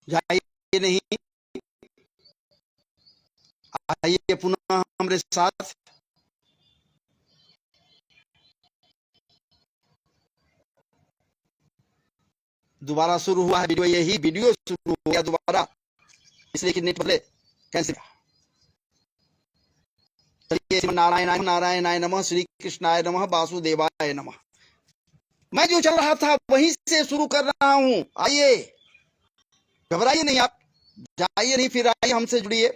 जाइए नहीं, आइए पुनः हमारे साथ। दोबारा शुरू हुआ है वीडियो, यही वीडियो शुरू हो गया दोबारा, इसलिए कि नेट पहले कैंसिल। चलिए, नारायणाय नारायणाय नमः, श्री कृष्णाय नमः, वासुदेवाय नमः। मैं जो चल रहा था वहीं से शुरू कर रहा हूं। आइए, घबराइए नहीं आप, जाइए नहीं, फिर आइए हमसे जुड़िए।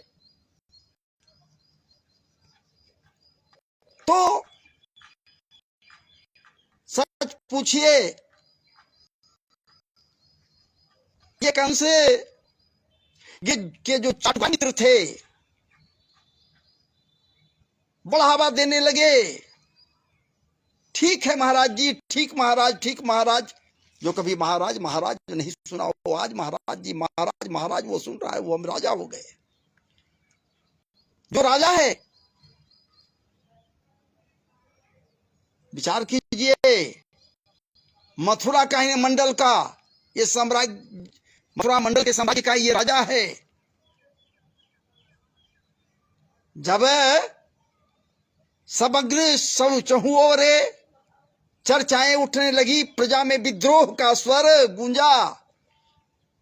तो सच पूछिए, ये कौन से ये के जो चाटुकार मित्र थे बढ़ावा देने लगे। ठीक है महाराज जी, ठीक महाराज, ठीक महाराज। जो कभी महाराज महाराज नहीं सुना हो, आज महाराज जी महाराज महाराज वो सुन रहा है, वो हम राजा हो गए। जो राजा है, विचार कीजिए, मथुरा का मंडल का ये साम्राज्य, मथुरा मंडल के साम्राज्य का ये राजा है। जब समग्र सब चहुओरे चर्चाएं उठने लगी, प्रजा में विद्रोह का स्वर गूंजा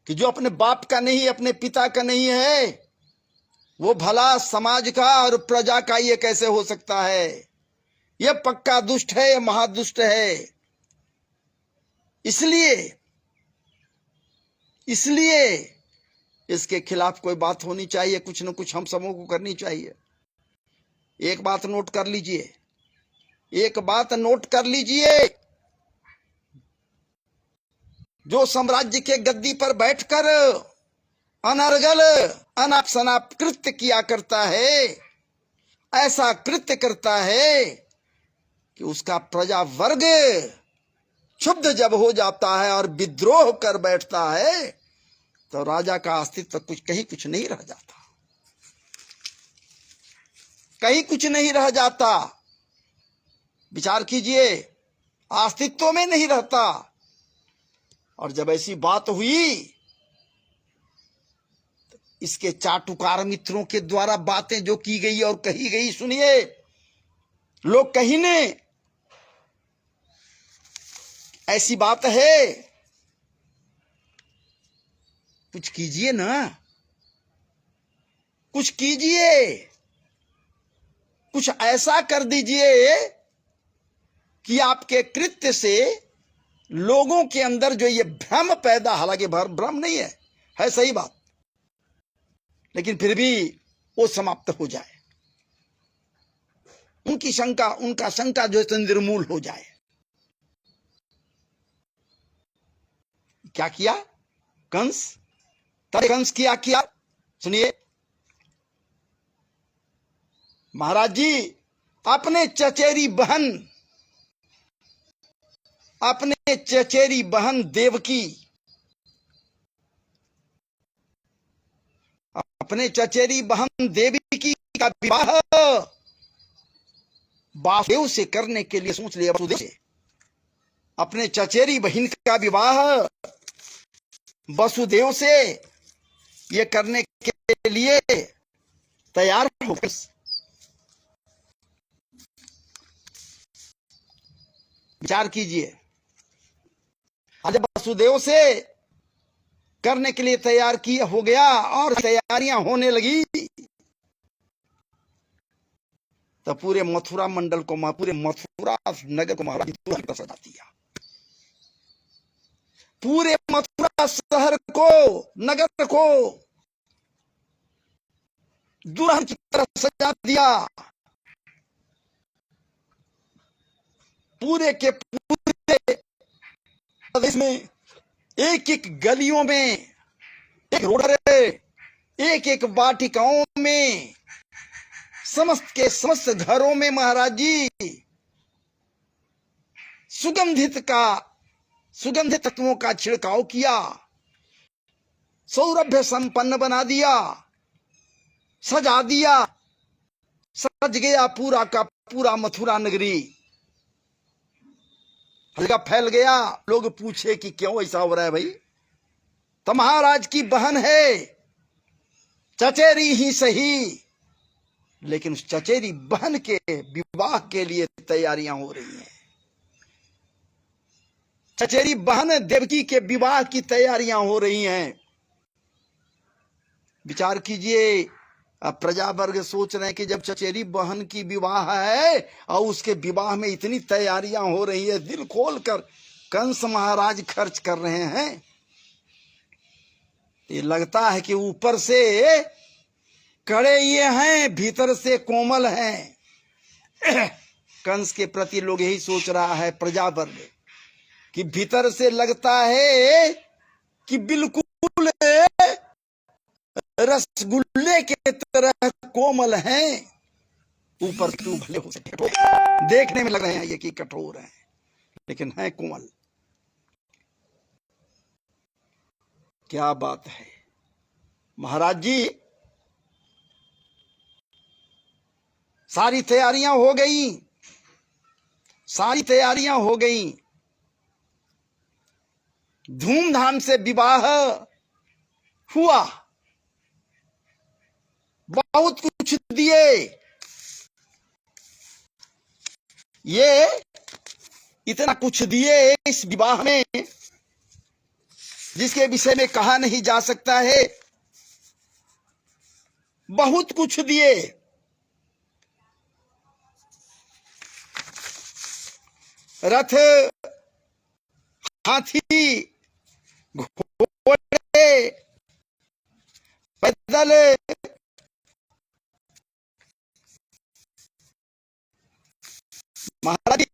कि जो अपने बाप का नहीं, अपने पिता का नहीं है, वो भला समाज का और प्रजा का ये कैसे हो सकता है? ये पक्का दुष्ट है, ये महादुष्ट है। इसलिए इसके खिलाफ कोई बात होनी चाहिए, कुछ न कुछ हम सबों को करनी चाहिए। एक बात नोट कर लीजिए, एक बात नोट कर लीजिए, जो साम्राज्य के गद्दी पर बैठकर अनर्गल अनाप शनाप कृत्य किया करता है, ऐसा कृत्य करता है कि उसका प्रजा वर्ग क्षुब्ध जब हो जाता है और विद्रोह कर बैठता है, तो राजा का अस्तित्व कहीं कुछ नहीं रह जाता, कहीं कुछ नहीं रह जाता। विचार कीजिए, अस्तित्व में नहीं रहता। और जब ऐसी बात हुई, इसके चाटुकार मित्रों के द्वारा बातें जो की गई और कही गई, सुनिए। लोग कहीने ऐसी बात है, कुछ कीजिए ना, कुछ कीजिए, कुछ ऐसा कर दीजिए कि आपके कृत्य से लोगों के अंदर जो ये भ्रम पैदा, हालांकि भ्रम नहीं है सही बात, लेकिन फिर भी वो समाप्त हो जाए, उनका शंका जो है निर्मूल हो जाए। क्या किया कंस? तब कंस किया सुनिए। महाराज जी अपने चचेरी बहन देवकी, अपने चचेरी बहन देवकी का विवाह वासुदेव से करने के लिए सोच लिया। वासुदेव से अपने चचेरी बहन का विवाह वसुदेव से ये करने के लिए तैयार हो गए। विचार कीजिए, जब वसुदेव से करने के लिए तैयार किया हो गया और तैयारियां होने लगी, तो पूरे मथुरा मंडल को, पूरे मथुरा नगर को महाराज दुल्हन सजा दिया। पूरे मथुरा शहर को, नगर को दुल्हन की तरह सजा दिया। पूरे के पूरे प्रदेश में, एक एक गलियों में, एक रोड, एक एक वाटिकाओं में, समस्त के समस्त घरों में महाराज जी सुगंधित तत्वों का छिड़काव किया, सौरभ्य संपन्न बना दिया, सजा दिया। सज गया पूरा का पूरा मथुरा नगरी, हल्का फैल गया। लोग पूछे कि क्यों ऐसा हो रहा है भाई, तो महाराज की बहन है, चचेरी ही सही, लेकिन उस चचेरी बहन के विवाह के लिए तैयारियां हो रही हैं। चचेरी बहन देवकी के विवाह की तैयारियां हो रही हैं। विचार कीजिए, अब प्रजा वर्ग सोच रहे हैं कि जब चचेरी बहन की विवाह है और उसके विवाह में इतनी तैयारियां हो रही है, दिल खोलकर कंस महाराज खर्च कर रहे हैं। ये लगता है कि ऊपर से कड़े ये हैं, भीतर से कोमल हैं। कंस के प्रति लोग यही सोच रहा है, प्रजा वर्ग, कि भीतर से लगता है कि बिल्कुल रसगुल्ले के तरह कोमल हैं, ऊपर से भले हो सके देखने में लग रहे हैं ये कि कठोर हैं, लेकिन हैं कोमल। क्या बात है महाराज जी। सारी तैयारियां हो गई, सारी तैयारियां हो गई, धूमधाम से विवाह हुआ, बहुत कुछ दिए। ये इतना कुछ दिए इस विवाह में जिसके विषय में कहा नहीं जा सकता है। बहुत कुछ दिए, रथ, हाथी, घोड़े, पैदल, महाराज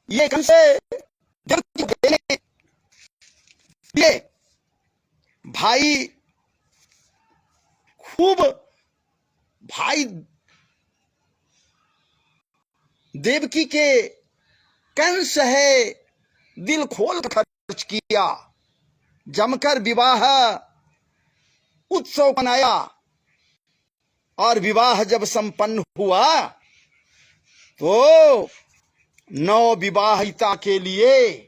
ये कंस ये भाई खूब, भाई देवकी के कंस है, दिल खोल खर्च किया, जमकर विवाह उत्सव मनाया। और विवाह जब संपन्न हुआ तो नव विवाहिता के लिए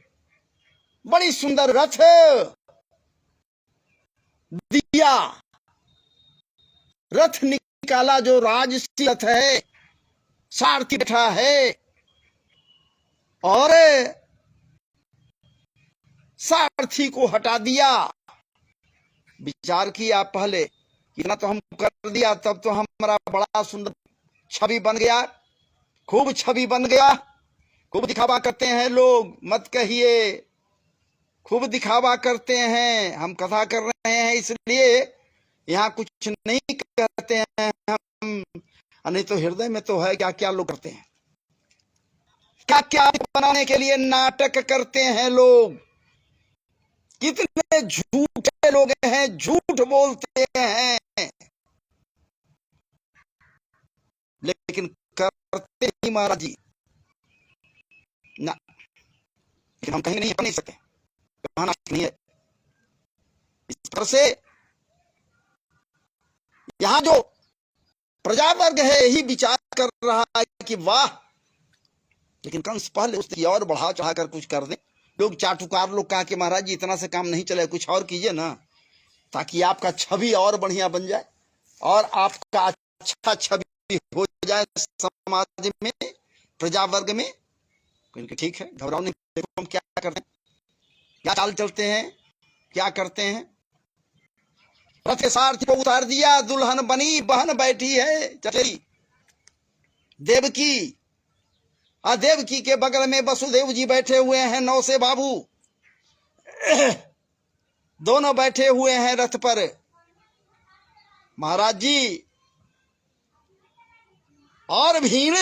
बड़ी सुंदर रथ दिया, रथ निकाला जो राजसी रथ है, सारथी बैठा है, और सारथी को हटा दिया। विचार किया पहले, इतना तो हम कर दिया, तब तो हमारा बड़ा सुंदर छवि बन गया, खूब छवि बन गया, खूब दिखावा करते हैं लोग, मत कहिए, खूब दिखावा करते हैं। हम कथा कर रहे हैं इसलिए यहाँ कुछ नहीं करते हैं हम, नहीं तो हृदय में तो है क्या क्या लोग करते हैं, क्या क्या बनाने के लिए नाटक करते हैं लोग। कितने झूठे लोग हैं, झूठ बोलते हैं, लेकिन करते ही महाराज जी ना। लेकिन हम कहीं नहीं कर नहीं सकते, नहीं है। इस तरह से यहां जो प्रजा वर्ग है यही विचार कर रहा है कि वाह, लेकिन कंस पहले उसकी और बढ़ा चढ़ा कर कुछ कर दे। लोग चाटुकार लोग कहा कि महाराज जी इतना से काम नहीं चले, कुछ और कीजिए ना, ताकि आपका छवि और बढ़िया बन जाए और आपका अच्छा छवि हो जाए समाज में, प्रजा वर्ग में। ठीक है, घबराओ नहीं, देखो हम क्या करते हैं, क्या चाल चलते हैं, क्या करते हैं। रथ के सारथी को उतार दिया, दुल्हन बनी, बहन बैठी है चचेरी देवकी, और देवकी के बगल में वसुदेव जी बैठे हुए हैं, नौ से बाबू दोनों बैठे हुए हैं रथ पर। महाराज जी और भीड़,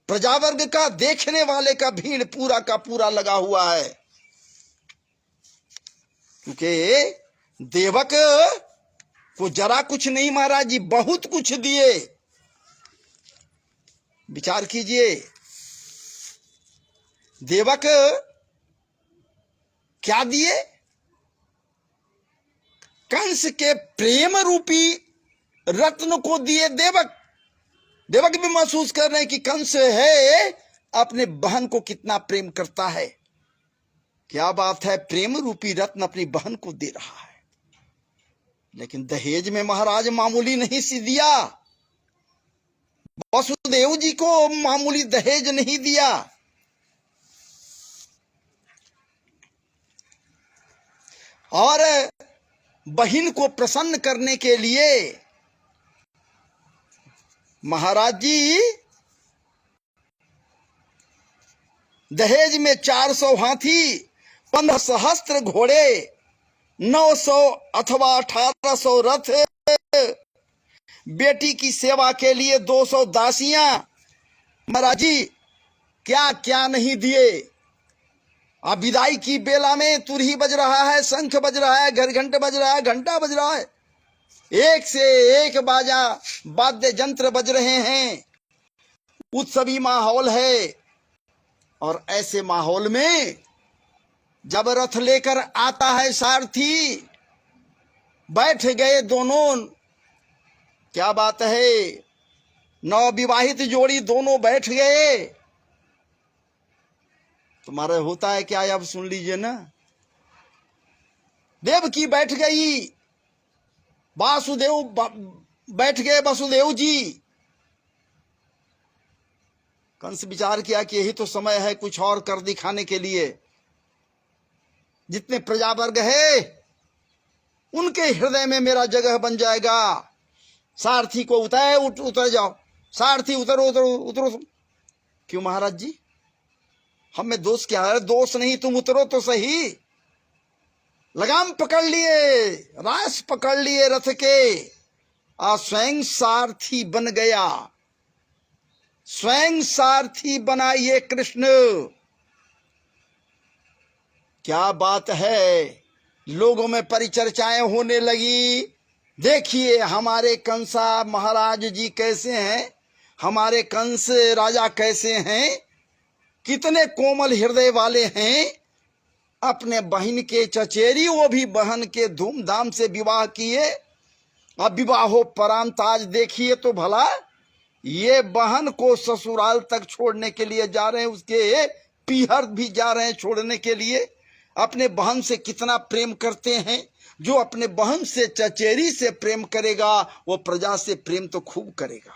प्रजावर्ग का, देखने वाले का भीड़ पूरा का पूरा लगा हुआ है, क्योंकि देवक को जरा कुछ नहीं महाराज जी, बहुत कुछ दिए। विचार कीजिए, देवक क्या दिए, कंस के प्रेम रूपी रत्न को दिए। देवक देवक भी महसूस कर रहे हैं कि कंस है अपने बहन को कितना प्रेम करता है, क्या बात है, प्रेम रूपी रत्न अपनी बहन को दे रहा है। लेकिन दहेज में महाराज मामूली नहीं सी दिया, वसुदेव जी को मामूली दहेज नहीं दिया। और बहन को प्रसन्न करने के लिए महाराज जी दहेज में 400 हाथी, 15 सहस्त्र घोड़े, 900 अथवा 1800 रथ, बेटी की सेवा के लिए 200 दासियां, महाराज जी क्या क्या नहीं दिए। अब विदाई की बेला में तुरही बज रहा है, शंख बज रहा है, घर घंटे बज रहा है, घंटा बज रहा है, एक से एक बाजा वाद्य यंत्र बज रहे हैं, उत्सवी माहौल है। और ऐसे माहौल में जब रथ लेकर आता है सारथी, बैठ गए दोनों, क्या बात है, नवविवाहित जोड़ी दोनों बैठ गए। तुम्हारे होता है क्या, अब सुन लीजिए ना। देवकी बैठ गई, वासुदेव बैठ गए, वसुदेव जी। कंस विचार किया कि यही तो समय है कुछ और कर दिखाने के लिए। जितने प्रजावर्ग है उनके हृदय में मेरा जगह बन जाएगा। सारथी को उतर जाओ, सारथी उतरो उतरो उतरो। क्यों महाराज जी, हम में दोष क्या है? दोष नहीं, तुम उतरो तो सही। लगाम पकड़ लिए, रास पकड़ लिए रथ के, और स्वयं सारथी बन गया, स्वयं सारथी बना ये कृष्ण। क्या बात है, लोगों में परिचर्चाएं होने लगी। देखिए हमारे कंसा महाराज जी कैसे हैं, हमारे कंस राजा कैसे हैं, कितने कोमल हृदय वाले हैं। अपने बहन के चचेरी, वो भी बहन के धूमधाम से विवाह किए। अब विवाहोपरांत आज देखिए तो भला ये बहन को ससुराल तक छोड़ने के लिए जा रहे हैं, उसके पीहर भी जा रहे हैं छोड़ने के लिए। अपने बहन से कितना प्रेम करते हैं। जो अपने बहन से चचेरी से प्रेम करेगा वो प्रजा से प्रेम तो खूब करेगा।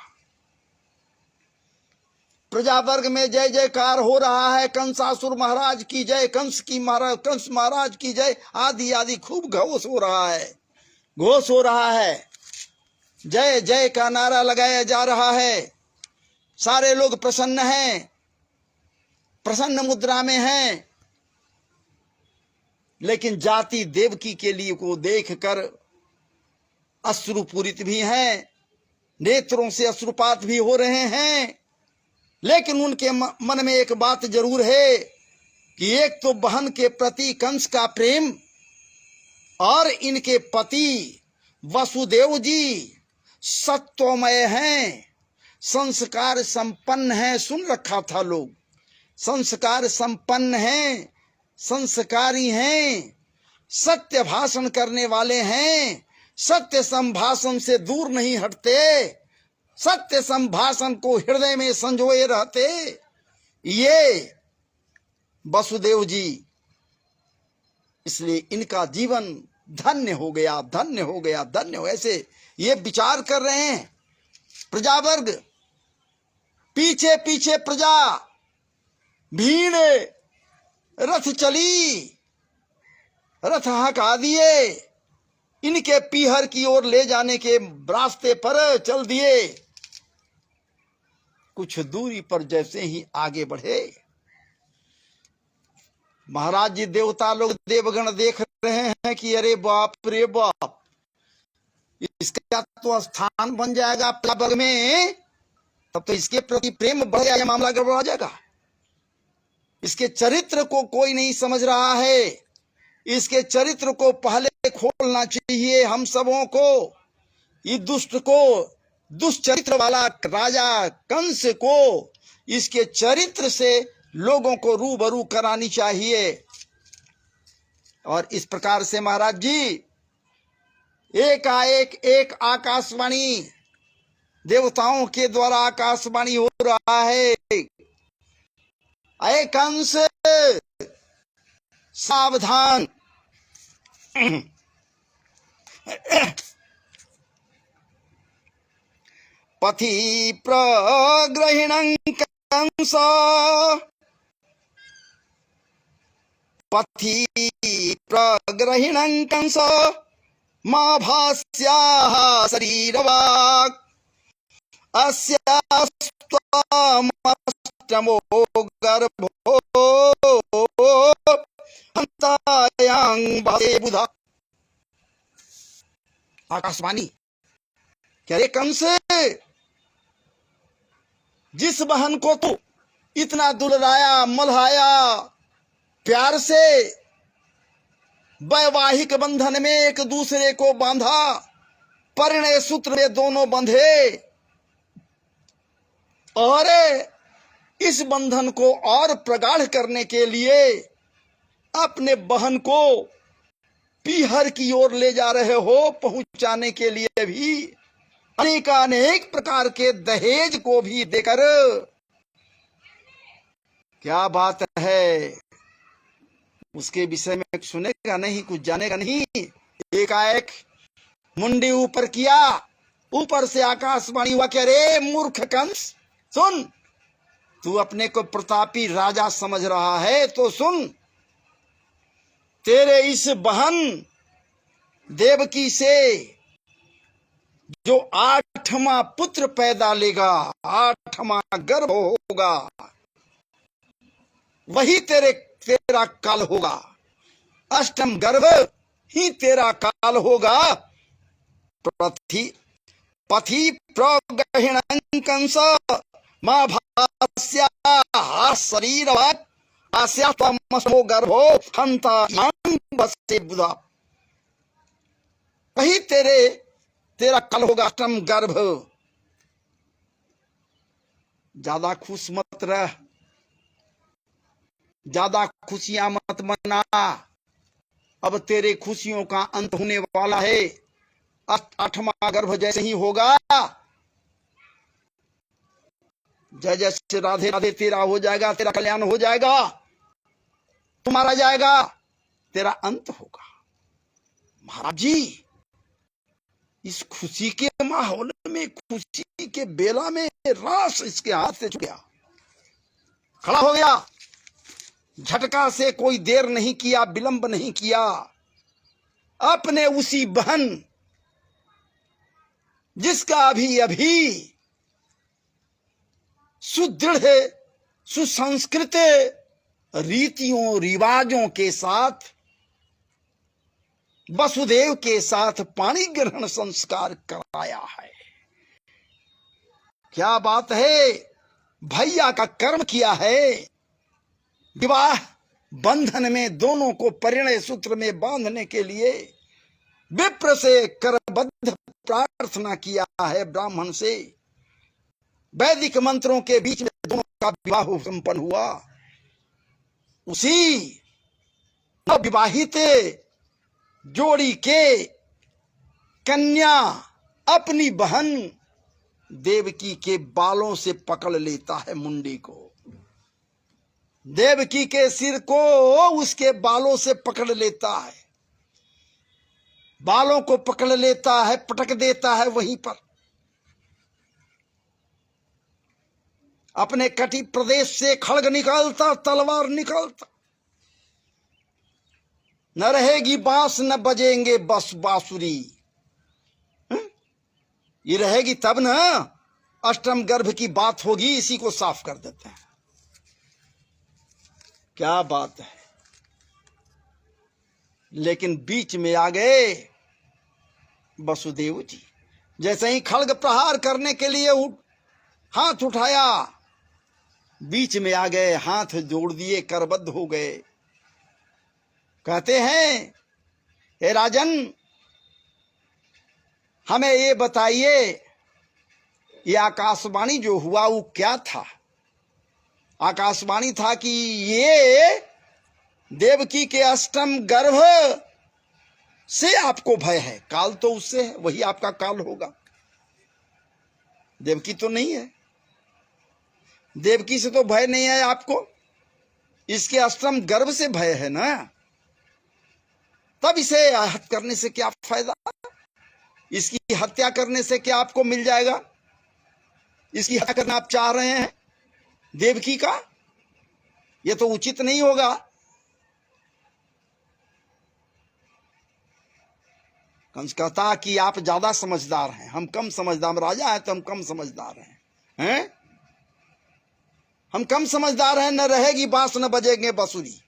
प्रजा वर्ग में जय जयकार हो रहा है, कंसासुर महाराज की जय, कंस महाराज की जय, आदि आदि खूब घोष हो रहा है, घोष हो रहा है। जय जय का नारा लगाया जा रहा है। सारे लोग प्रसन्न हैं, प्रसन्न मुद्रा में हैं। लेकिन जाति देवकी के लिए को देखकर अश्रुपूरित भी हैं, नेत्रों से अश्रुपात भी हो रहे हैं। लेकिन उनके मन में एक बात जरूर है कि एक तो बहन के प्रति कंस का प्रेम, और इनके पति वसुदेव जी सत्वमय हैं, संस्कार संपन्न हैं। सुन रखा था लोग, संस्कार संपन्न हैं, संस्कारी हैं, सत्य भाषण करने वाले हैं, सत्य संभाषण से दूर नहीं हटते, सत्य संभाषण को हृदय में संजोए रहते। ये वसुदेव जी, इसलिए इनका जीवन धन्य हो गया, धन्य हो गया, धन्य हो। ऐसे ये विचार कर रहे हैं प्रजावर्ग। पीछे पीछे प्रजा भीड़, रथ चली, रथ हका दिए, इनके पीहर की ओर ले जाने के रास्ते पर चल दिए। कुछ दूरी पर जैसे ही आगे बढ़े, महाराज जी देवता लोग, देवगण देख रहे हैं कि अरे बाप रे बाप, इसका तो स्थान बन जाएगा प्रजावर्ग में, तब तो इसके प्रति प्रेम बढ़ गया, मामला गड़बड़ा जाएगा। इसके चरित्र को कोई नहीं समझ रहा है, इसके चरित्र को पहले खोलना चाहिए हम सबों को। ये दुष्ट को, दुष्चरित्र वाला राजा कंस को, इसके चरित्र से लोगों को रूबरू करानी चाहिए। और इस प्रकार से महाराज जी एकाएक एक आकाशवाणी, देवताओं के द्वारा आकाशवाणी हो रहा है, अये कंस, सावधान। पथि प्रगृहिणं कंस, पथि प्रगृहिणं कंस, मा भास्याः शरीरवाक्, अस्यास्त्वमष्टमो गर्भो हन्तायां भासे बुधा। आकाशवाणी, क्या रे कंस, जिस बहन को तू इतना दुलराया मल्हाया, प्यार से वैवाहिक बंधन में एक दूसरे को बांधा, परिणय सूत्र में दोनों बंधे, और इस बंधन को और प्रगाढ़ करने के लिए अपने बहन को पीहर की ओर ले जा रहे हो, पहुंचाने के लिए भी अनेक प्रकार के दहेज को भी देकर। क्या बात है, उसके विषय में सुनेगा नहीं, कुछ जानेगा नहीं। एकाएक मुंडी ऊपर किया, ऊपर से आकाशवाणी हुआ, क्या रे मूर्ख कंस, सुन, तू अपने को प्रतापी राजा समझ रहा है तो सुन, तेरे इस बहन देवकी से जो 8वां पुत्र पैदा लेगा, 8वां गर्भ होगा, वही तेरा काल होगा। 8म गर्भ ही तेरा काल होगा। पथि प्रगृहिणं कंस, मा भास्याः शरीरवाक्, अस्यास्त्वमष्टमो गर्भो हन्तायां भासे बुधा। वही तेरा काल होगा, 8म गर्भ। ज्यादा खुश मत रह, ज्यादा खुशियां मत मना, अब तेरे खुशियों का अंत होने वाला है। 8वां गर्भ जैसे ही होगा, जय जय श्री राधे राधे, तेरा हो जाएगा, तेरा कल्याण हो जाएगा, तुम्हारा जाएगा, तेरा अंत होगा। महाराज जी, इस खुशी के माहौल में, खुशी के बेला में रास इसके हाथ से छूट गया, खड़ा हो गया, झटका से कोई देर नहीं किया, विलंब नहीं किया, अपने उसी बहन जिसका अभी अभी सुदृढ़ सुसंस्कृत रीतियों रिवाजों के साथ, वसुदेव के साथ पाणी ग्रहण संस्कार कराया है। क्या बात है, भैया का कर्म किया है। विवाह बंधन में दोनों को परिणय सूत्र में बांधने के लिए विप्र से करबद्ध प्रार्थना किया है, ब्राह्मण से। वैदिक मंत्रों के बीच में दोनों का विवाह संपन्न हुआ। उसी नवविवाहित जोड़ी के कन्या अपनी बहन देवकी के बालों से पकड़ लेता है, मुंडी को, देवकी के सिर को उसके बालों से पकड़ लेता है, बालों को पकड़ लेता है, पटक देता है वहीं पर। अपने कटी प्रदेश से खड्ग निकालता, तलवार निकालता। न रहेगी बांस, न बजेंगे बस बांसुरी। ये रहेगी तब ना, 8म गर्भ की बात होगी, इसी को साफ कर देते हैं। क्या बात है। लेकिन बीच में आ गए वसुदेव जी। जैसे ही खड्ग प्रहार करने के लिए हाथ उठाया, बीच में आ गए, हाथ जोड़ दिए, करबद्ध हो गए। कहते हैं, हे राजन, हमें ये बताइए, ये आकाशवाणी जो हुआ वो क्या था? आकाशवाणी था कि ये देवकी के 8म गर्भ से आपको भय है, काल तो उससे है, वही आपका काल होगा। देवकी तो नहीं है, देवकी से तो भय नहीं है आपको, इसके 8म गर्भ से भय है ना। तब इसे हत्या करने से क्या फायदा? इसकी हत्या करने से क्या आपको मिल जाएगा? इसकी हत्या करना आप चाह रहे हैं देवकी का? यह तो उचित नहीं होगा। कंस कहता कि आप ज्यादा समझदार हैं, हम कम समझदार। हम राजा हैं तो हम कम समझदार हैं? हम कम समझदार हैं। न रहेगी बांस न बजेंगे बांसुरी।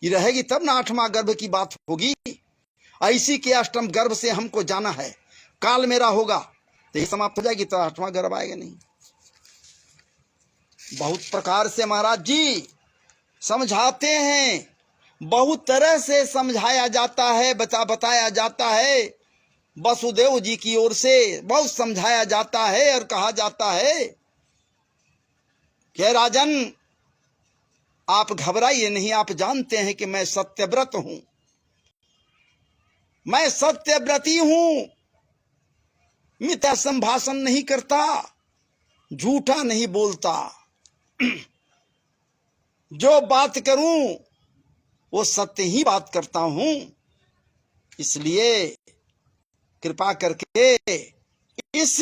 ये रहेगी तब ना आठवां गर्भ की बात होगी। ऐसी के अष्टम गर्भ से हमको जाना है। काल मेरा होगा तो ये समाप्त हो जाएगी, तो आठवां गर्भ आएगा नहीं। बहुत प्रकार से महाराज जी समझाते हैं, बहुत तरह से समझाया जाता है, बताया जाता है। वसुदेव जी की ओर से बहुत समझाया जाता है और कहा जाता है कि राजन आप घबराइए नहीं, आप जानते हैं कि मैं सत्यव्रत हूं, मैं सत्यव्रती हूं, मिथ्या संभाषण नहीं करता, झूठा नहीं बोलता। जो बात करूं वो सत्य ही बात करता हूं। इसलिए कृपा करके इस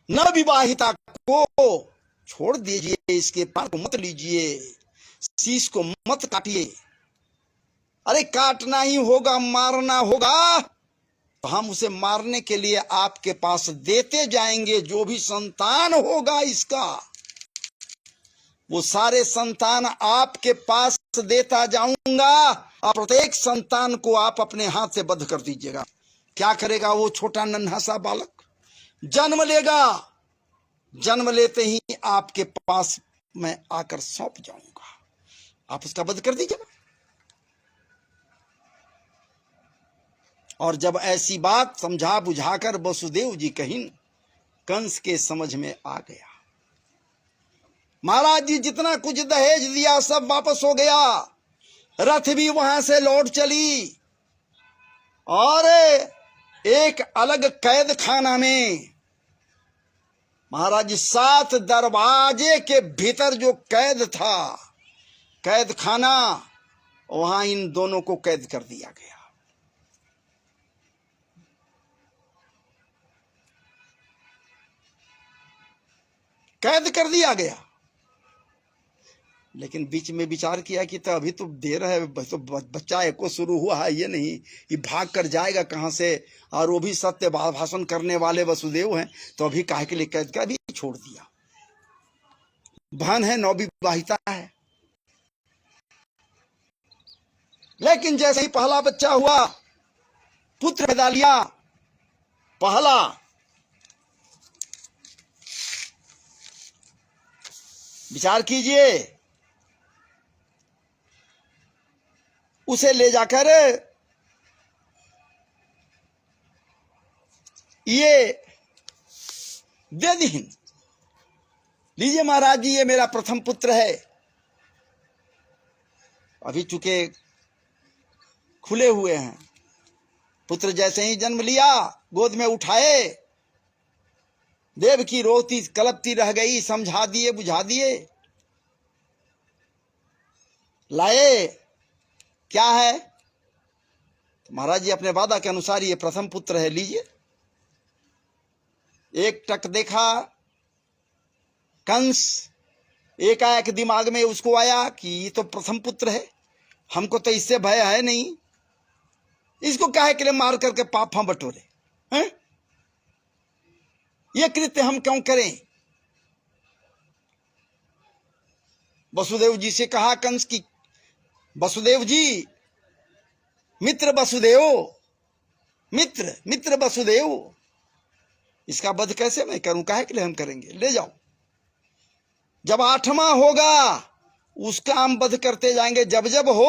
नवविवाहिता को छोड़ दीजिए, इसके प्राण को मत लीजिए, शीश को मत काटिए। अरे काटना ही होगा, मारना होगा तो हम उसे मारने के लिए आपके पास देते जाएंगे। जो भी संतान होगा इसका, वो सारे संतान आपके पास देता जाऊंगा। और प्रत्येक संतान को आप अपने हाथ से वध कर दीजिएगा। क्या करेगा वो छोटा नन्हा सा बालक? जन्म लेगा, जन्म लेते ही आपके पास मैं आकर सौंप जाऊंगा, आप उसका वध कर दीजिएगा। और जब ऐसी बात समझा बुझाकर वसुदेव जी कहीं, कंस के समझ में आ गया। महाराज जी जितना कुछ दहेज दिया सब वापस हो गया, रथ भी वहां से लौट चली, और एक अलग कैद खाना में महाराज जी 7 दरवाजे के भीतर जो कैद था, कैद खाना, वहां इन दोनों को कैद कर दिया गया। कैद कर दिया गया। लेकिन बीच में विचार किया कि तो अभी तो देर है, तो बच्चा एको शुरू हुआ है, ये नहीं ये भाग कर जाएगा कहां से, और वो भी सत्य भाषण करने वाले वसुदेव हैं, तो अभी काहे के लिए कैद कर भी छोड़ दिया। बहन है, नवविवाहिता है। लेकिन जैसे ही पहला बच्चा हुआ, पुत्र पैदा लिया, पहला विचार कीजिए, उसे ले जाकर ये दे दी। लीजिए महाराज जी, ये मेरा प्रथम पुत्र है। अभी चूंकि खुले हुए हैं, पुत्र जैसे ही जन्म लिया, गोद में उठाए, देव की रोती कलपती रह गई, समझा दिए बुझा दिए, लाए। क्या है? तो महाराज जी अपने वादा के अनुसार ये प्रथम पुत्र है, लीजिए। एक टक देखा कंस, एकाएक दिमाग में उसको आया कि ये तो प्रथम पुत्र है, हमको तो इससे भय है नहीं, इसको काहे के लिए मार करके पाप हम बटोरे हैं? ये कृत्य हम क्यों करें? वसुदेव जी से कहा कंस की, वसुदेव जी, मित्र वसुदेव, मित्र वसुदेव, इसका वध कैसे मैं करूं? काहे के लिए हम करेंगे? ले जाओ, जब 8वां होगा उसका हम वध करते जाएंगे। जब जब हो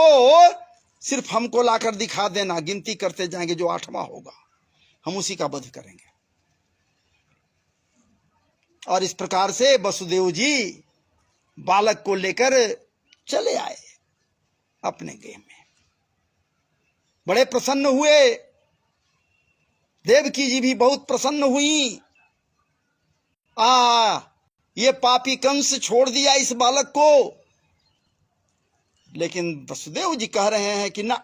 सिर्फ हमको लाकर दिखा देना, गिनती करते जाएंगे, जो 8वां होगा हम उसी का वध करेंगे। और इस प्रकार से वसुदेव जी बालक को लेकर चले आए अपने गेह में। बड़े प्रसन्न हुए, देवकी जी भी बहुत प्रसन्न हुई। ये पापी कंस छोड़ दिया इस बालक को, लेकिन वसुदेव जी कह रहे हैं कि ना,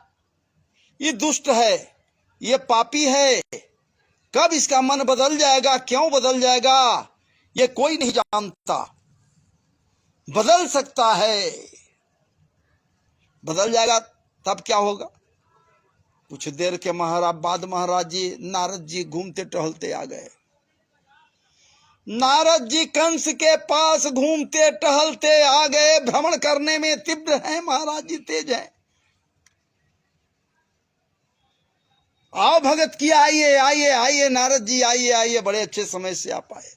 ये दुष्ट है, ये पापी है, कब इसका मन बदल जाएगा, क्यों बदल जाएगा, ये कोई नहीं जानता। बदल सकता है, बदल जाएगा तब क्या होगा। कुछ देर के बाद महाराज जी, नारद जी घूमते टहलते आ गए। नारद जी कंस के पास घूमते टहलते आ गए। भ्रमण करने में तीव्र हैं महाराज जी, तेज हैं। आओ भगत की, आइए आइए आइए नारद जी, आइए आइए, बड़े अच्छे समय से आप आए,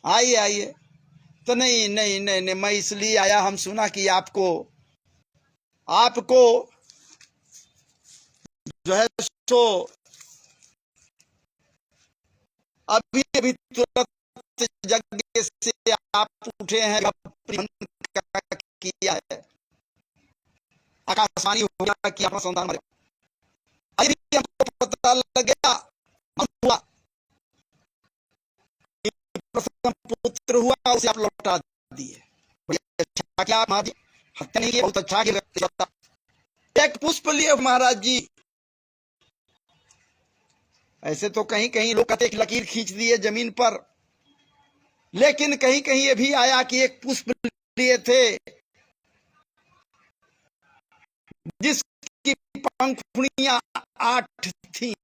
आइए आइए। तो नहीं नहीं नहीं नहीं, मैं इसलिए आया, हम सुना कि आपको जो है सो अभी अभी तुरंत जगह से आप उठे हैं, किया है, आकाशवाणी हो गया कि अपना संतान मरे। हमको पता लग गया, हुआ पुत्र हुआ, उसे आप लौटा दिए। अच्छा क्या महाराज जी, हत्या नहीं किया, बहुत अच्छा किया। एक पुष्प लिए महाराज जी। ऐसे तो कहीं कहीं लोग कहते लकीर खींच दिए जमीन पर, लेकिन कहीं कहीं ये भी आया कि एक पुष्प लिए थे जिसकी पंखुड़ियां 8 थी।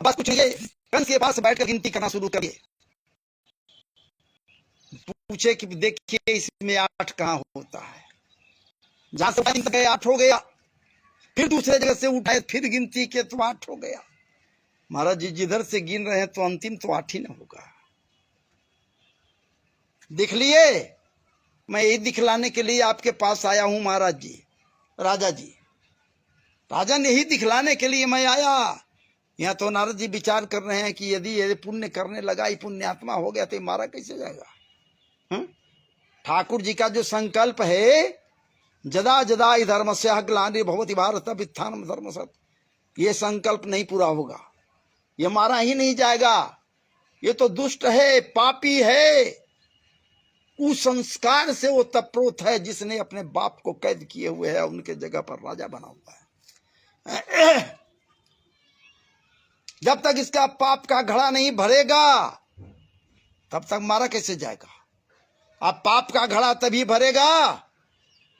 बस कुछ नहीं, कंस के पास बैठकर गिनती करना शुरू करिए। पूछे कि देखिए इसमें 8 कहां होता है। जहां से 8 हो गया, फिर दूसरे जगह से उठाए, फिर गिनती के तो 8 हो गया। महाराज जी जिधर से गिन रहे हैं तो अंतिम तो 8 ही ना होगा। देख लिए, मैं यही दिखलाने के लिए आपके पास आया हूं महाराज जी, राजा जी, राजन, यही दिखलाने के लिए मैं आया। यहाँ तो नारद जी विचार कर रहे हैं कि यदि ये पुण्य करने लगा, ये पुण्यात्मा हो गया, तो ये मारा कैसे जाएगा। ठाकुर जी का जो संकल्प है, जदा जदा धर्मस्य ग्लानिर्भवति भारत व्युत्थानं धर्मस्य, ये संकल्प नहीं पूरा होगा, ये मारा ही नहीं जाएगा। ये तो दुष्ट है, पापी है, उस संस्कार से वो तप्रोत है जिसने अपने बाप को कैद किए हुए है, उनके जगह पर राजा बना हुआ है। जब तक इसका पाप का घड़ा नहीं भरेगा तब तक मारा कैसे जाएगा। अब पाप का घड़ा तभी भरेगा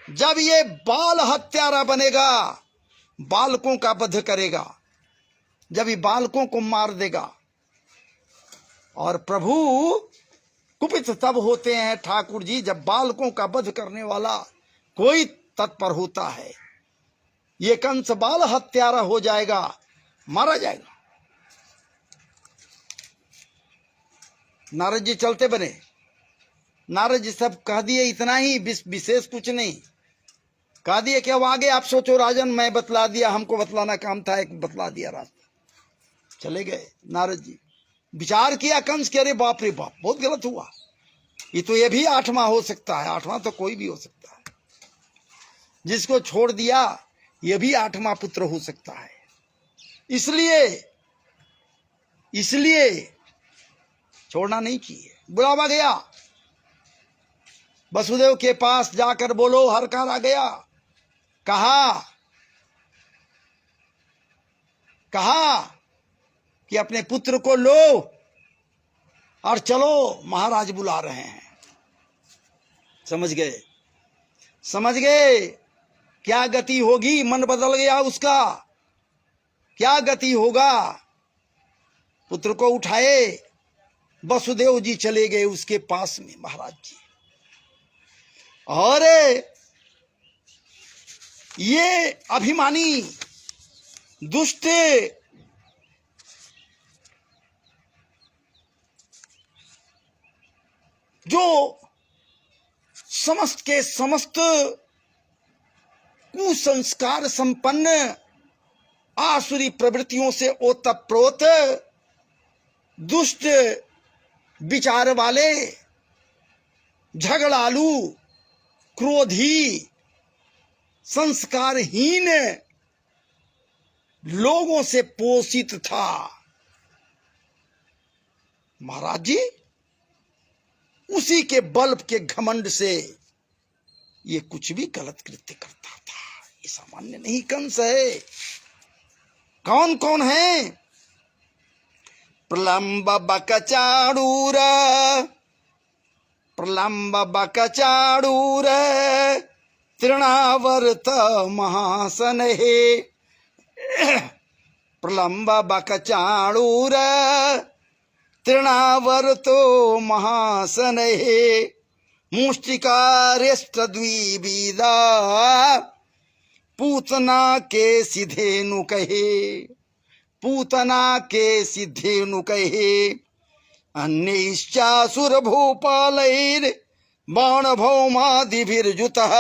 जब ये बाल हत्यारा बनेगा, बालकों का वध करेगा, जब ये बालकों को मार देगा। और प्रभु कुपित तब होते हैं ठाकुर जी, जब बालकों का वध करने वाला कोई तत्पर होता है। ये कंस बाल हत्यारा हो जाएगा, मारा जाएगा। नारद जी चलते बने। नारद जी सब कह दिए, इतना ही, विशेष कुछ नहीं कह दिए कि अब आगे आप सोचो राजन, मैं बतला दिया, हमको बतलाना काम था, एक बतला दिया रास्ता। चले गए नारद जी। विचार किया कंस के, अरे बाप रे बाप, बहुत गलत हुआ, ये तो ये भी 8वां हो सकता है, 8वां तो कोई भी हो सकता है, जिसको छोड़ दिया ये भी 8वां पुत्र हो सकता है। इसलिए छोड़ना नहीं चाहिए। बुलावा गया, वसुदेव के पास जाकर बोलो हरकार आ गया। कहा कि अपने पुत्र को लो और चलो, महाराज बुला रहे हैं। समझ गए क्या गति होगी। मन बदल गया उसका, क्या गति होगा। पुत्र को उठाए, वसुदेव जी चले गए उसके पास में महाराज जी। और ये अभिमानी दुष्ट जो समस्त के समस्त कुसंस्कार संपन्न आसुरी प्रवृत्तियों से ओतप्रोत दुष्ट विचार वाले, झगड़ालू, क्रोधी, संस्कारहीन लोगों से पोषित था। महाराज जी उसी के बल के घमंड से ये कुछ भी गलत कृत्य करता था। ये सामान्य नहीं कंस है। कौन कौन है? प्रलंब बकचाणूर, प्रलंब बकचाणूर तृणावर्त महासनहे, प्रलंब बकचाणूर तृणावर्तो महासनहे, मुष्टिकार्यष्टद्विविदा पूतना के सिधेनु कहे, पूतना के सिद्धेनु कहे, अन्यैश्चासुर भूपालैर् बाणभौमादिभिर्युतः,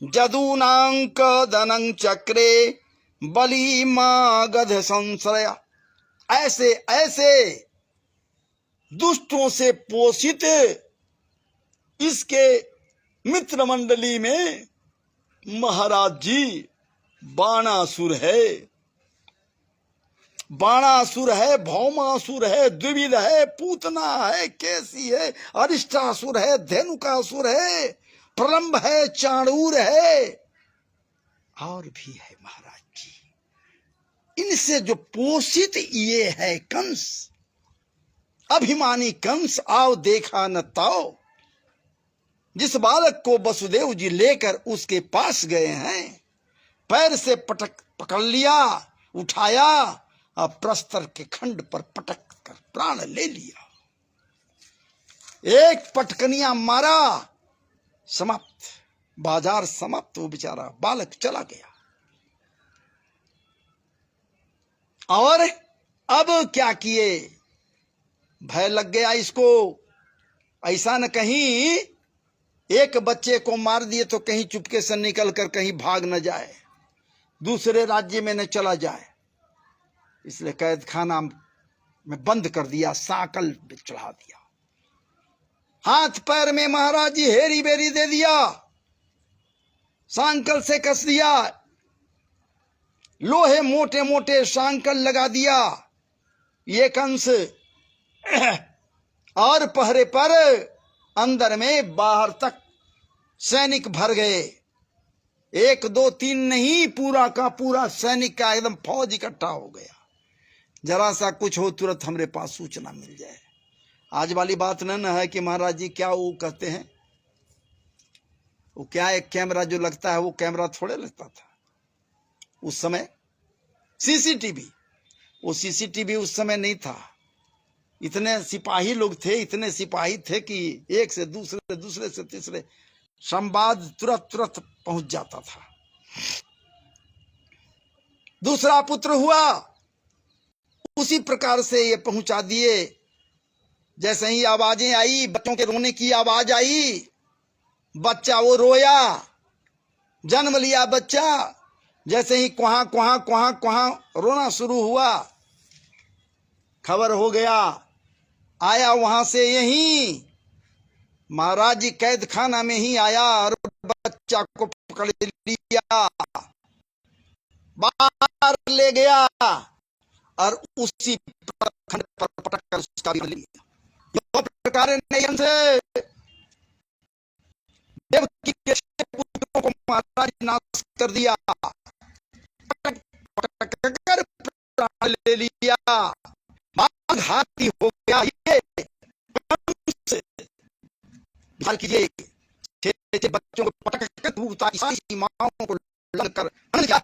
जदूनांकदनं चक्रे बलिमागध संश्रय। ऐसे ऐसे दुष्टों से पोषित इसके मित्र मंडली में महाराज जी बाणासुर है, बाणासुर है, भौमासुर है, द्विविध है, पूतना है, केसी है, अरिष्टासुर है, धेनुकासुर है, प्रलंब है, चाणूर है, और भी है महाराज जी। इनसे जो पोषित ये है कंस, अभिमानी कंस, आओ देखा न ताओ। जिस बालक को वसुदेव जी लेकर उसके पास गए हैं, पैर से पकड़ लिया, उठाया और प्रस्तर के खंड पर पटक कर प्राण ले लिया। एक पटकनिया मारा, समाप्त, बाजार समाप्त। वो बेचारा बालक चला गया। और अब क्या किए? भय लग गया इसको, ऐसा न कहीं एक बच्चे को मार दिए तो कहीं चुपके से निकल कर कहीं भाग न जाए, दूसरे राज्य में न चला जाए, इसलिए कैद खाना में बंद कर दिया, साकल पे चढ़ा दिया, हाथ पैर में महाराज जी हेरी बेरी दे दिया, सांकल से कस दिया, लोहे मोटे मोटे सांकल लगा दिया। ये कंस और पहरे पर अंदर में बाहर तक सैनिक भर गए। 1 2 3 नहीं, पूरा का पूरा सैनिक का एकदम फौज इकट्ठा हो गया। जरा सा कुछ हो तुरंत हमरे पास सूचना मिल जाए। आज वाली बात न है कि महाराज जी क्या वो कहते हैं, वो क्या एक कैमरा जो लगता है वो कैमरा थोड़े लगता था उस समय। सीसीटीवी, वो सीसीटीवी उस समय नहीं था। इतने सिपाही लोग थे, इतने सिपाही थे कि एक से दूसरे, दूसरे से तीसरे संवाद तुरंत तुरंत पहुंच जाता था। दूसरा पुत्र हुआ, उसी प्रकार से ये पहुंचा दिए। जैसे ही आवाजें आई, बच्चों के रोने की आवाज आई, बच्चा वो रोया, जन्म लिया बच्चा। जैसे ही कुहा कुहा कुहा कुहा रोना शुरू हुआ, खबर हो गया, आया वहां से यही महाराज जी कैद खाना में ही आया और बच्चा को पकड़ लिया, बाहर ले गया और उसी खंड पर पटक कर उसका भी ले लिया। दो प्रकार नयन से देवकी के पुत्रों को महाराज नाश कर दिया, पटक कर प्राण ले लिया। बाघ हाथी हो गया। ये विचार कीजिए, छोटे बच्चों को पटक कर सारी माओं को लगकर क्या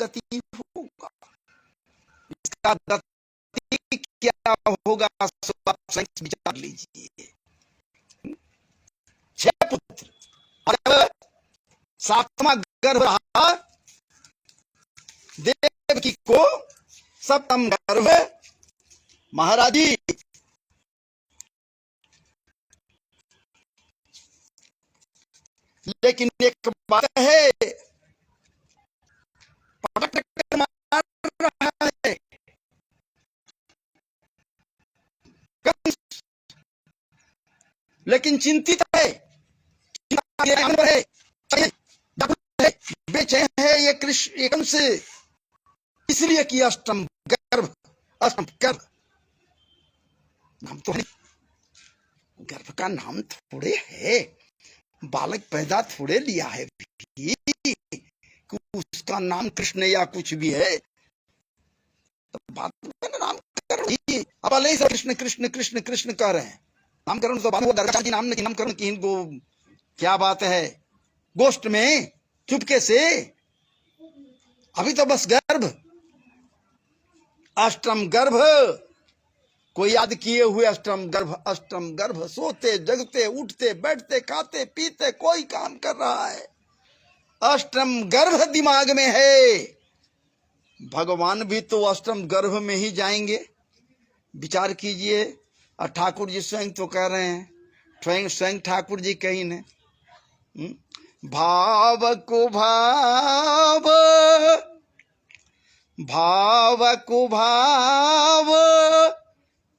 गति होगा, इसका गति क्या होगा, आप विचार लीजिए। 6 पुत्र और 7वां गर्भ रहा देवकी को, 7वां गर्भ महाराज जी। लेकिन एक बात है, पटक मार रहा है लेकिन चिंतित है, बेचैन है ये कृष्ण, ये कंस, इसलिए कि अष्टम गर्भ, अष्टम गर्भ नाम तो है, गर्भ का नाम थोड़े है, बालक पैदा थोड़े लिया है भी कि उसका नाम कृष्ण या कुछ भी है। तो बात में नामकरण अब अलग से कृष्ण कृष्ण कृष्ण कृष्ण कह रहे हैं, नामकरण तो बात दरगाह जी नामकरण की इनको क्या बात है, गोष्ठ में चुपके से। अभी तो बस गर्भ, अष्टम गर्भ, कोई याद किए हुए अष्टम गर्भ, अष्टम गर्भ, सोते जगते उठते बैठते खाते पीते कोई काम कर रहा है, अष्टम गर्भ दिमाग में है। भगवान भी तो अष्टम गर्भ में ही जाएंगे, विचार कीजिए। और ठाकुर जी स्वयं तो कह रहे हैं, स्वयं ठाकुर जी कहीं ने भाव को भाव, भाव को भाव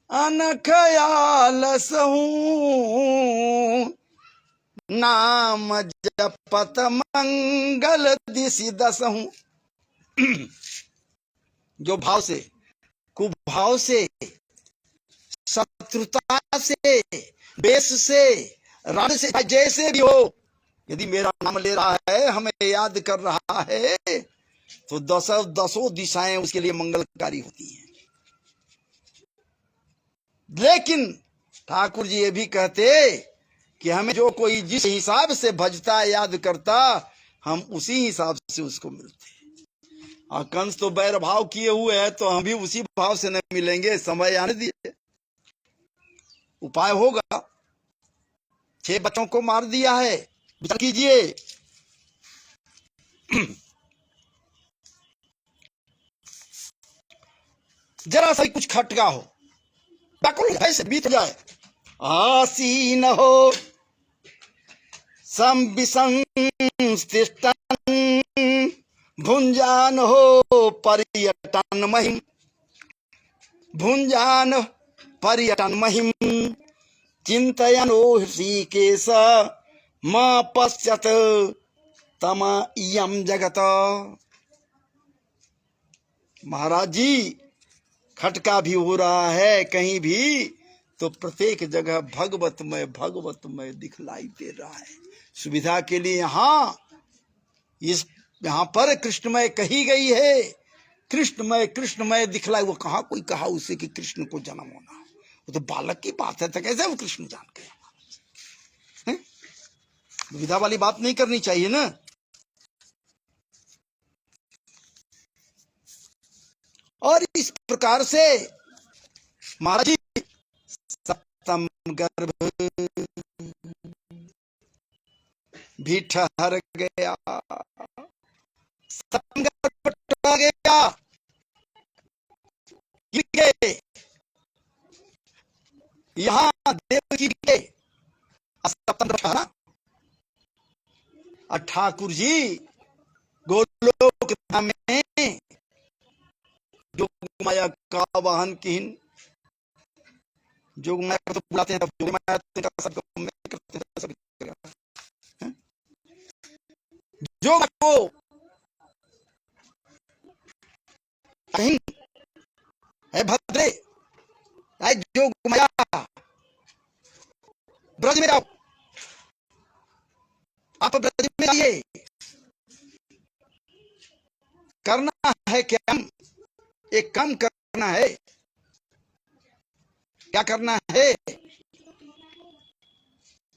अनखयाल सहूं, नाम जपत मंगल दिशि दसहूं। जो भाव से, कुभाव से, शत्रुता से, बेस से, राग से, जैसे भी हो, यदि मेरा नाम ले रहा है, हमें याद कर रहा है, तो दसों दिशाएं उसके लिए मंगलकारी होती हैं। लेकिन ठाकुर जी ये भी कहते कि हमें जो कोई जिस हिसाब से भजता याद करता, हम उसी हिसाब से उसको मिलते। और कंस तो बैर भाव किए हुए है, तो हम भी उसी भाव से न मिलेंगे। समय आने दिए, उपाय होगा। 6 बच्चों को मार दिया है, विचार कीजिए। जरा सा कुछ खटका हो, ऐसे बीत जाए, आसीन हो संविसंस्तिष्ठन्, भुंजान हो पर्यटन महिम, भुंजान पर्यटन महिम, चिंतयनो ऋषिकेश मां पश्यत तम इयं जगत। महाराज जी, खटका भी हो रहा है कहीं भी, तो प्रत्येक जगह भगवतमय दिखलाई दे रहा है। सुविधा के लिए यहाँ पर कृष्णमय कही गई है, कृष्णमय दिखलाई। वो कहा कोई कहा उसे कि कृष्ण को जन्म होना, वो तो बालक की बात है, तो कैसे वो कृष्ण जान गया? दुविधा वाली बात नहीं करनी चाहिए ना। और इस प्रकार से महाराज जी सप्तम गर्भ भी ठहर गया, सप्तम गर्भ ठहर गया, यहाँ देवकी के सप्तम गर्भ ठहरा। और ठाकुर जी गोलोक में जोग माया का वाहन किन, जोग माया तो बुलाते हैं, जोग माया सब करते हैं, सब जोग को कहीं है भद्रे, जोग माया ब्रज में आओ, आप ब्रज में आइए। करना है क्या? एक काम करना है। क्या करना है?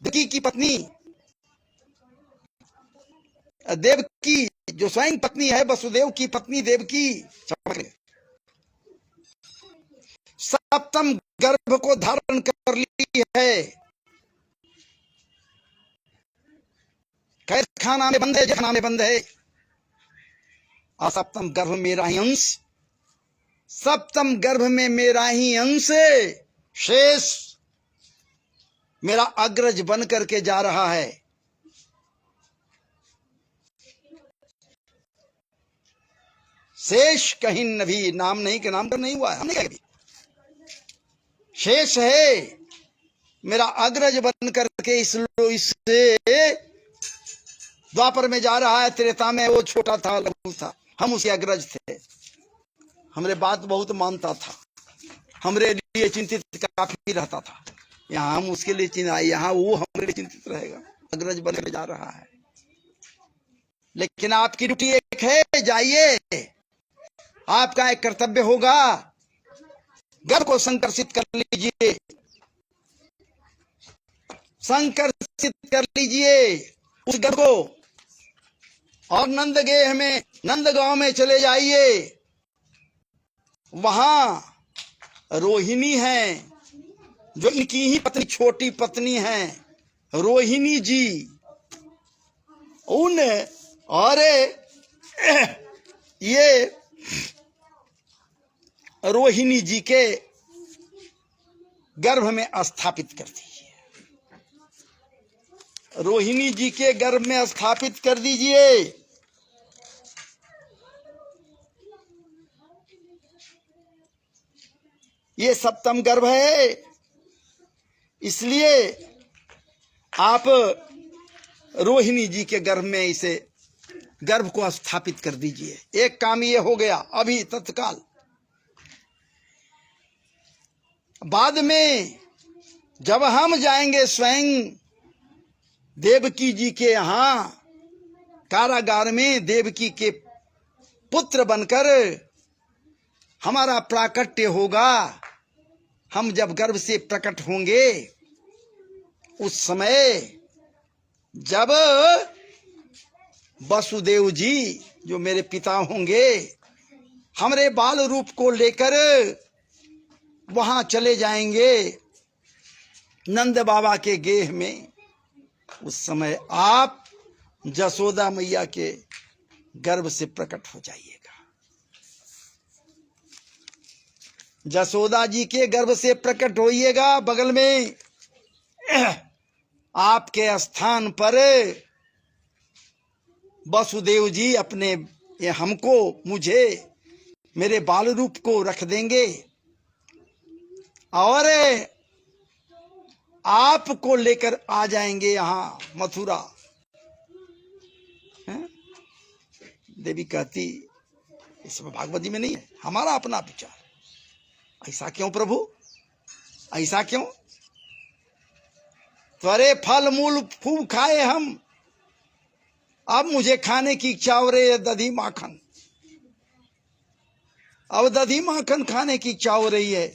देवकी की पत्नी, देवकी जो स्वयं पत्नी है, वसुदेव की पत्नी देवकी, सप्तम गर्भ को धारण कर ली है। कैद खाना में बंद है, जखाना में बंद है। और सप्तम गर्भ मेरा ही अंश, सप्तम गर्भ में मेरा ही अंश शेष मेरा अग्रज बन करके जा रहा है। शेष कहीं भी नाम नहीं के नाम पर नहीं हुआ है, हमने कहा शेष है मेरा अग्रज बन करके इससे द्वापर में जा रहा है। त्रेता में वो छोटा था, लघु था, हम उसके अग्रज थे। हमरे बात बहुत मानता था, हमरे लिए चिंतित काफी रहता था। यहाँ हम उसके लिए चिंता, यहाँ वो हमारे लिए चिंतित रहेगा, अग्रज बनने जा रहा है। लेकिन आपकी ड्यूटी एक है, जाइए, आपका एक कर्तव्य होगा, गर्भ को संकर्षित कर लीजिए, संकर्षित कर लीजिए उस गर्भ को, और नंदगेह में, नंदगांव में चले जाइए। वहां रोहिणी है, जो इनकी ही पत्नी, छोटी पत्नी है रोहिणी जी, उन और ये रोहिणी जी के गर्भ में स्थापित कर दीजिए, रोहिणी जी के गर्भ में स्थापित कर दीजिए। ये सप्तम गर्भ है, इसलिए आप रोहिणी जी के गर्भ में इसे गर्भ को स्थापित कर दीजिए। एक काम ये हो गया अभी तत्काल। बाद में जब हम जाएंगे स्वयं देवकी जी के यहां कारागार में, देवकी के पुत्र बनकर हमारा प्राकट्य होगा, हम जब गर्भ से प्रकट होंगे, उस समय जब वसुदेव जी जो मेरे पिता होंगे, हमारे बाल रूप को लेकर वहां चले जाएंगे नंद बाबा के गेह में, उस समय आप जसोदा मैया के गर्भ से प्रकट हो जाइएगा। जसोदा जी के गर्भ से प्रकट होइएगा। बगल में आपके स्थान पर वसुदेव जी अपने, ये हमको, मुझे, मेरे बाल रूप को रख देंगे और आपको लेकर आ जाएंगे यहां मथुरा। देवी कहती, इसमें भागवती में नहीं है, हमारा अपना विचार। ऐसा क्यों प्रभु, ऐसा क्यों? त्वरे फल मूल खूब खाए हम, अब मुझे खाने की इच्छा हो रही है दधी माखन, अब दधी माखन खाने की इच्छा हो रही है।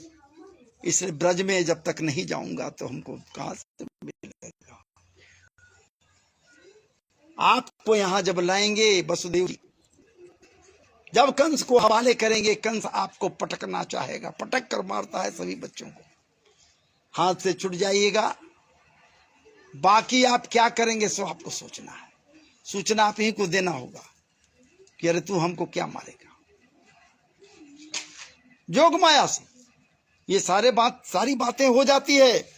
इसलिए ब्रज में जब तक नहीं जाऊंगा तो हमको कहां से मिलेगा। आपको यहां जब लाएंगे वसुदेव जी, जब कंस को हवाले करेंगे, कंस आपको पटकना चाहेगा, पटक कर मारता है सभी बच्चों को, हाथ से छूट जाइएगा। बाकी आप क्या करेंगे सो आपको सोचना है, सूचना आप ही को देना होगा कि अरे तू हमको क्या मारेगा। जोग माया से ये सारी बातें हो जाती है।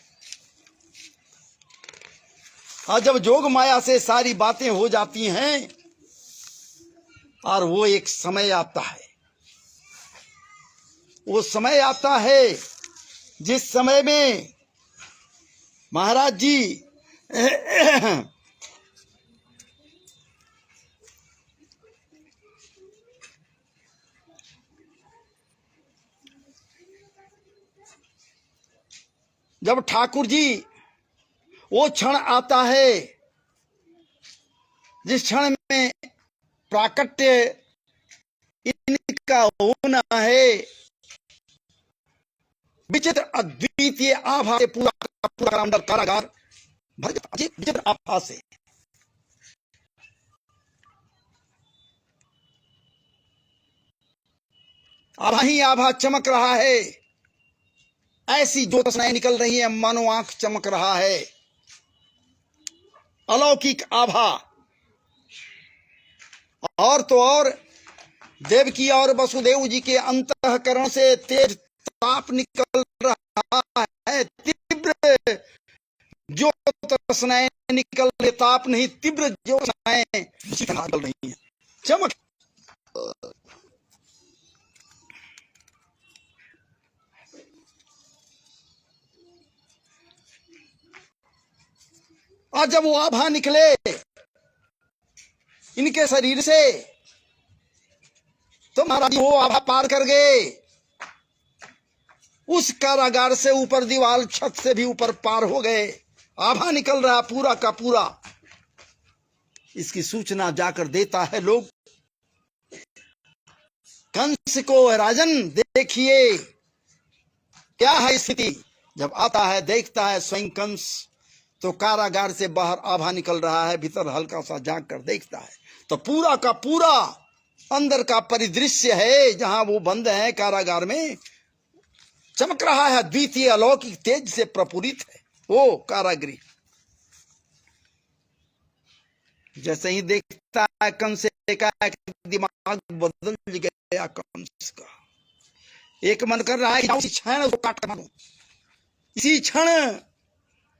और जब जोग माया से सारी बातें हो जाती हैं, और वो एक समय आता है, वो समय आता है जिस समय में महाराज जी जब ठाकुर जी, वो क्षण आता है जिस क्षण में प्राकट्य इनका होना है, विचित्र अद्वितीय आभा से पूरा अंदर कारागार भर जाता, विचित्र आभा से। आभा ही आभा चमक रहा है, ऐसी ज्योत्सनाएं निकल रही है, मानो आंख चमक रहा है, अलौकिक आभा। और तो और देवकी और वसुदेव जी के अंतःकरण से तेज ताप निकल रहा है, तीव्र ज्योत्सनाएं निकल रही, ताप नहीं, तीव्र ज्योत्सनाएं निकल रही हैं, चमक। और जब वो आभा निकले इनके शरीर से, तो महाराज वो आभा पार कर गए, उस कारागार से ऊपर दीवार छत से भी ऊपर पार हो गए, आभा निकल रहा पूरा का पूरा। इसकी सूचना जाकर देता है लोग कंस को, राजन देखिए क्या है स्थिति। जब आता है देखता है स्वयं कंस तो कारागार से बाहर आभा निकल रहा है, भीतर हल्का सा झांक कर देखता है तो पूरा का पूरा अंदर का परिदृश्य है जहां वो बंद है कारागार में, चमक रहा है, द्वितीय अलौकिक तेज से प्रपूरित है वो कारागृह। जैसे ही देखता है कंस का दिमाग बदल गया कंस का। एक मन कर रहा है इसी क्षण उसको काट कर मारूं, इसी क्षण।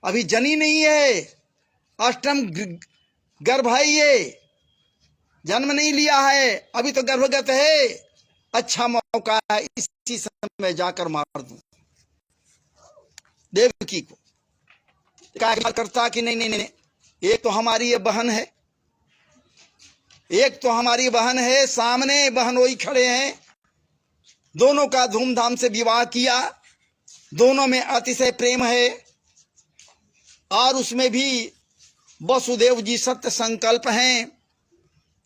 अभी जनी नहीं है, अष्टम गर्भ है, ये जन्म नहीं लिया है, अभी तो गर्भगत है। अच्छा मौका है, इसी समय जाकर मार दूं देवकी को। क्या करता कि नहीं नहीं नहीं, एक तो हमारी ये बहन है, एक तो हमारी बहन है, सामने बहन वही खड़े हैं, दोनों का धूमधाम से विवाह किया, दोनों में अतिशय प्रेम है, और उसमें भी वसुदेव जी सत्य संकल्प हैं।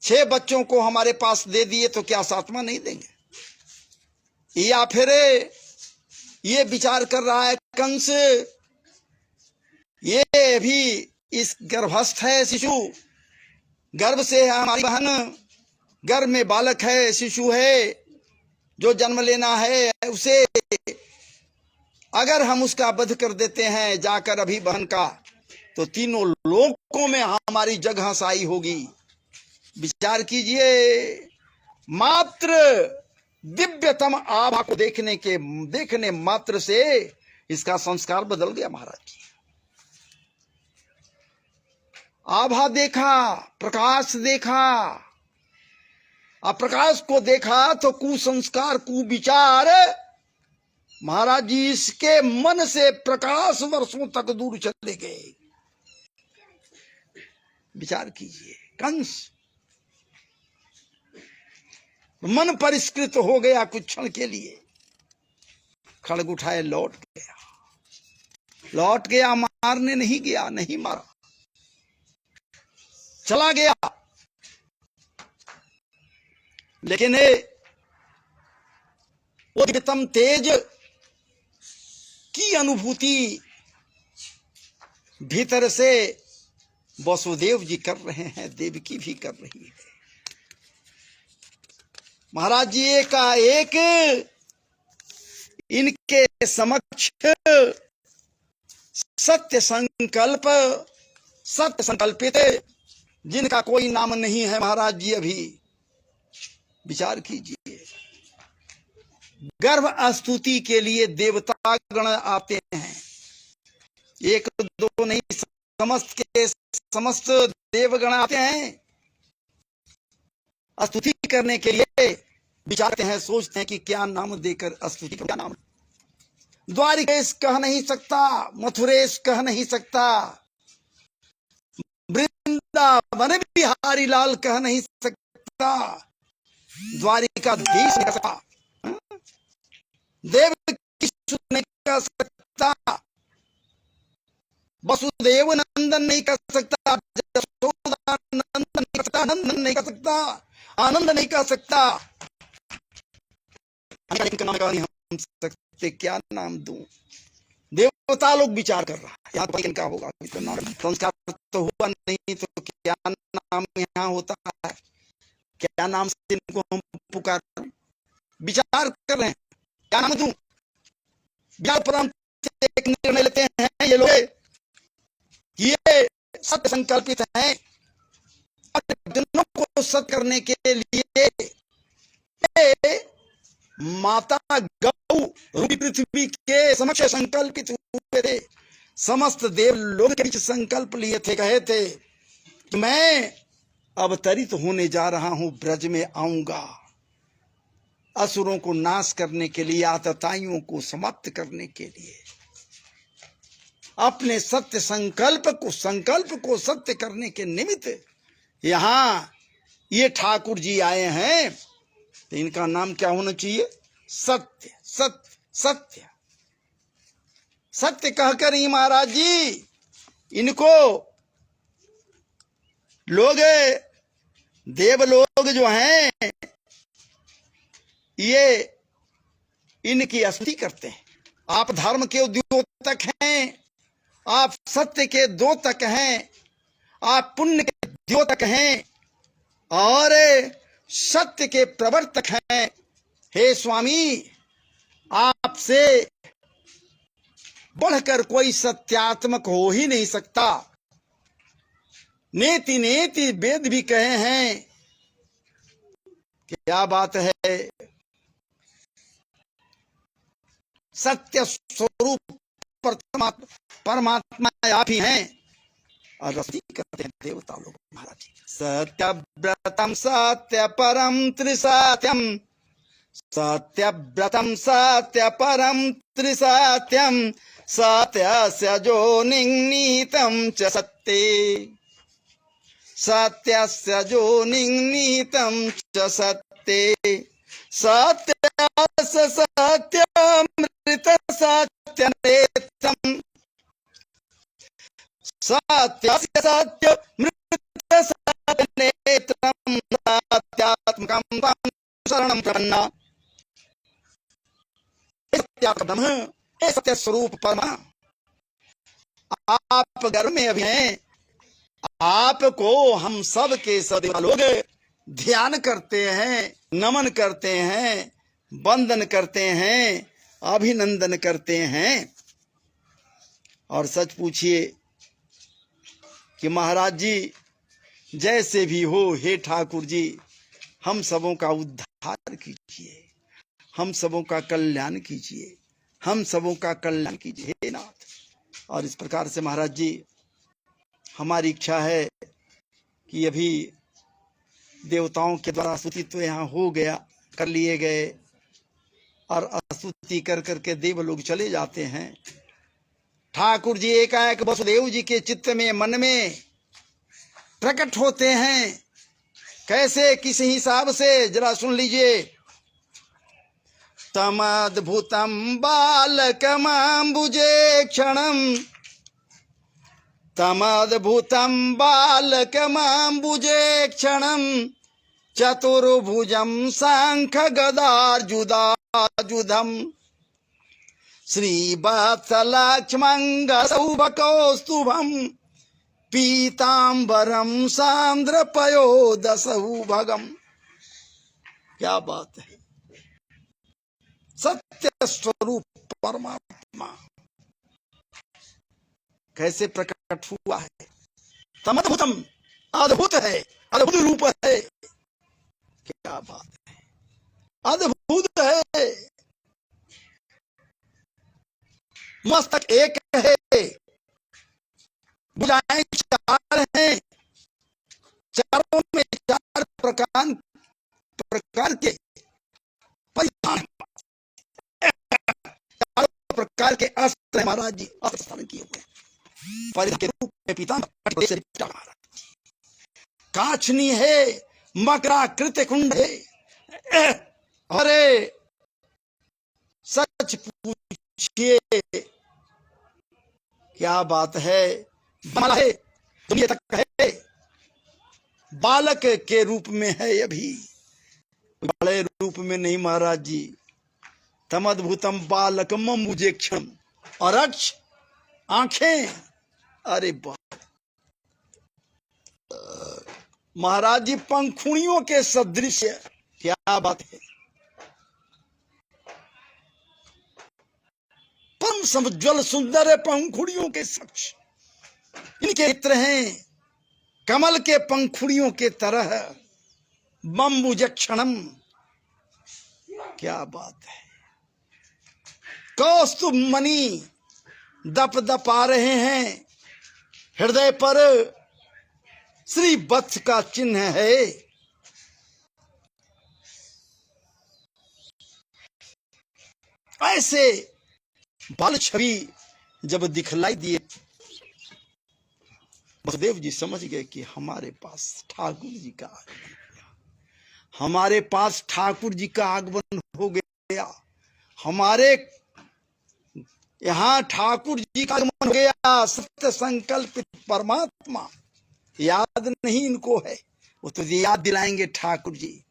6 बच्चों को हमारे पास दे दिए तो क्या सातवां नहीं देंगे? या फिर ये विचार कर रहा है कंस, ये भी इस गर्भस्थ है शिशु, गर्भ से है हमारी बहन, गर्भ में बालक है, शिशु है जो जन्म लेना है, उसे अगर हम उसका वध कर देते हैं जाकर अभी बहन का, तो तीनों लोकों में हमारी जगह साई होगी। विचार कीजिए, मात्र दिव्यतम आभा को देखने मात्र से इसका संस्कार बदल गया महाराज जी। आभा देखा, प्रकाश देखा, और प्रकाश को देखा तो कुसंस्कार कुविचार महाराज जी इसके मन से प्रकाश वर्षों तक दूर चले गए। विचार कीजिए, कंस मन परिष्कृत हो गया कुछ क्षण के लिए, खड़ग उठाए लौट गया, मारने नहीं गया, नहीं मारा, चला गया। लेकिन वो दिव्यतम तेज की अनुभूति भीतर से वसुदेव जी कर रहे हैं, देवकी भी कर रही है। महाराज जी एकाएक इनके समक्ष सत्य संकल्पित जिनका कोई नाम नहीं है महाराज जी, अभी विचार कीजिए, गर्भ स्तुति के लिए देवता गण आते हैं, एक दो नहीं, समस्त देवगण आते हैं स्तुति करने के लिए। विचारते हैं, सोचते हैं कि क्या नाम देकर स्तुति, क्या नाम। द्वारिकेश कह नहीं सकता, मथुरेश कह नहीं सकता, वृंदावन बिहारी लाल कह नहीं सकता, द्वारिका देश नहीं कह सकता, देव नहीं कह सकता, वसुदेव नंदन नहीं कह सकता, यशोदा नंदन नहीं कह सकता, नंदन नहीं कह सकता, आनंद नहीं कह सकता, इनका नाम नहीं हम सकते, क्या नाम दूं? देवता लोग विचार कर रहा है, यहाँ तो इनका होगा, तो नाम संस्कार तो हुआ नहीं, तो क्या नाम यहाँ होता है, क्या नाम से इनको हम पुकार, विचार कर रहे हैं, क्या नाम दूं? एक निर्णय लेते हैं ये लोग, ये सत्य संकल्पित हैं, जन्मों को सत्य करने के लिए माता गौ रूपी पृथ्वी के समक्ष संकल्पित हुए थे। समस्त देव लोग के बीच संकल्प लिए थे, कहे थे कि मैं अवतरित होने जा रहा हूं, ब्रज में आऊंगा असुरों को नाश करने के लिए, आतताइयों को समाप्त करने के लिए, अपने सत्य संकल्प को सत्य करने के निमित्त यहां ये ठाकुर जी आए हैं। तो इनका नाम क्या होना चाहिए? सत्य, सत्य, सत्य। सत्य कहकर ही महाराज जी इनको लोग, देवलोग जो हैं, ये इनकी स्तुति करते हैं। आप धर्म के द्योतक हैं, आप सत्य के द्योतक हैं, आप पुण्य के द्योतक हैं और सत्य के प्रवर्तक हैं। हे स्वामी, आपसे बढ़कर कोई सत्यात्मक हो ही नहीं सकता। नेति नेति वेद भी कहे हैं। क्या बात है, सत्य स्वरूप परमात्मा आप ही हैं और रस्ती करते हैं देवता लोग महाराज जी। सत्यव्रतम सत्य परम त्रिसत्यम, सत्यव्रतम सत्य परम त्रिसत्यम, सत्यस्य जोनिर्नीतं च सत्ये, सत्यस्य जोनिर्नीतं च सत्ये, सत्यस्य सत्यमृत सत्यनेत्रम्, सत्यस्य सत्यमृत सत्यनेत्रम्, सत्यात्मकं तं शरणं प्रपन्ना। सत्यात्मक ब्रह्म, हे सत्य स्वरूप परमा, आप गर्भ में अभी हैं। आपको हम सब के सदैव लोग ध्यान करते हैं, नमन करते हैं, वंदन करते हैं, अभिनंदन करते हैं। और सच पूछिए कि महाराज जी जैसे भी हो, हे ठाकुर जी हम सबों का उद्धार कीजिए, हम सबों का कल्याण कीजिए, हम सबों का कल्याण कीजिए हे नाथ। और इस प्रकार से महाराज जी हमारी इच्छा है कि अभी देवताओं के द्वारा स्तुति तो यहाँ हो गया, कर लिए गए, और स्तुति कर करके देव लोग चले जाते हैं। ठाकुर जी एकाएक वसुदेव जी के चित्त में, मन में प्रकट होते हैं। कैसे, किस हिसाब से, जरा सुन लीजिए। तमद्भुतम बालकमाम्बुजे क्षणम, तमद्भुतम बालकमाम्बुजे क्षणम, चतुर्भुजम शंख गदार्जुदाजुधम, श्रीवत्सलक्ष्मङ्गसौभकौस्तुभम, पीतांबरम सांद्रपयोदसौभगम। क्या बात है, सत्य स्वरूप परमात्मा कैसे प्रकट हुआ है। तमद्भुतम, अद्भुत है, अद्भुत रूप है। क्या बात है, अद्भुत है। मस्तक एक है, भुजाएं चार हैं, चारों में चार प्रकार के परिधान, चारों प्रकार के अस्त्र है महाराज जी, अस्त्र स्थान किए हुए परिधान के रूप में पीतांबर से लिपटा महाराज। काचनी है, मकराकृत कुंड है। अरे सच पूछिए क्या बात है, बालक है, दुनिया तक है, बालक के रूप में है, अभी बड़े रूप में नहीं महाराज जी। तमद्भुतम बालकम मुझे क्षण, और अक्ष आंखें, अरे बाप महाराज जी पंखुड़ियों के सदृश। क्या बात है, परम समुज्वल सुंदर पंखुड़ियों के समक्ष इनके नेत्र हैं कमल के पंखुड़ियों के तरह, बम्बुजक्षणम। क्या बात है, कौस्तुभ मणि दप दपा रहे हैं, हृदय पर श्री वत्स का चिन्ह है। ऐसे बाल छवि जब दिखलाई दिए, वसुदेव जी समझ गए कि हमारे पास ठाकुर जी का आगमन, हमारे पास ठाकुर जी का आगमन हो गया। हमारे यहाँ ठाकुर जी का आगमन हो गया, सत्य संकल्पित परमात्मा। याद नहीं इनको है, वो तो याद दिलाएंगे ठाकुर जी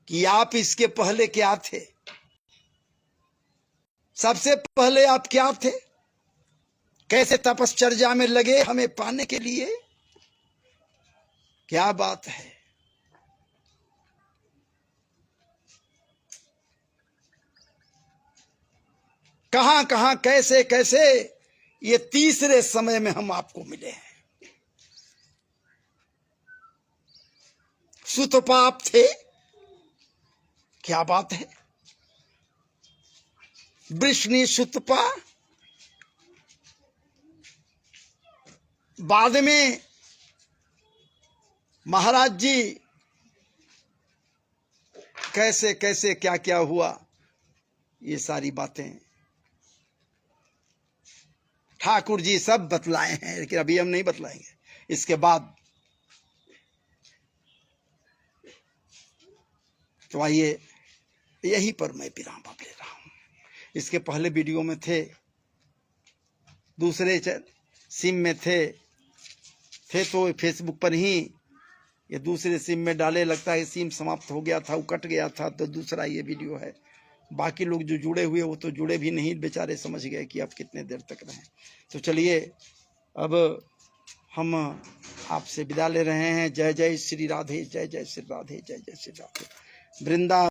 कि आप इसके पहले क्या थे, सबसे पहले आप क्या थे, कैसे तपश्चर्या में लगे हमें पाने के लिए। क्या बात है। कहां कहां कैसे कैसे ये तीसरे समय में हम आपको मिले हैं। सुतपा आप थे, क्या बात है। वृष्णि सुतपा, बाद में महाराज जी कैसे कैसे क्या क्या हुआ, ये सारी बातें ठाकुर जी सब बतलाए हैं, लेकिन अभी हम नहीं बतलाएंगे। इसके बाद तो आइए यहीं पर मैं विराम अब ले रहा हूं। इसके पहले वीडियो में थे, दूसरे सिम में थे तो फेसबुक पर ही, ये दूसरे सिम में डाले, लगता है सिम समाप्त हो गया था, वो कट गया था, तो दूसरा ये वीडियो है। बाकी लोग जो जुड़े हुए वो तो जुड़े भी नहीं, बेचारे समझ गए कि अब कितने देर तक रहें। तो चलिए अब हम आपसे विदा ले रहे हैं। जय जय श्री राधे, जय जय श्री राधे, जय जय श्री राधे। वृंदा